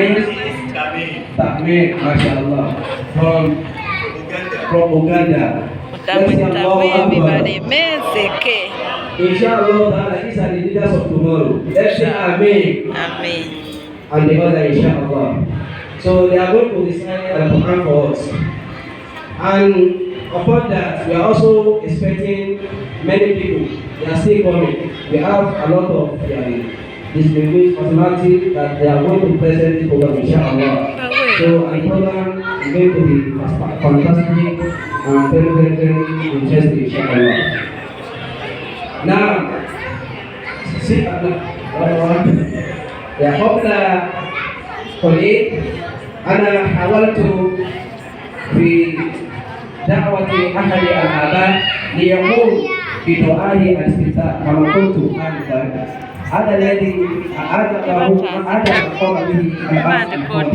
name? Tamim, mashallah. From Uganda. Let's say Allahu Akbar. Inshallah, these are the leaders of tomorrow. Let's say Amen. Amen. And the other, inshallah. So they are going to recite the Quran for us. And upon that, we are also expecting many people. They are still coming. We have a lot of distinguished personalities that they are going to present this program, inshallah. So the program is going to be fantastic and very interesting, inshallah. Now, see, يا قبل قليل أنا حاولت في دعوة أحد الآباء ليقوم بدعاء الاستفتاء كما قلت آنفا. هذا الذي قام به الآباء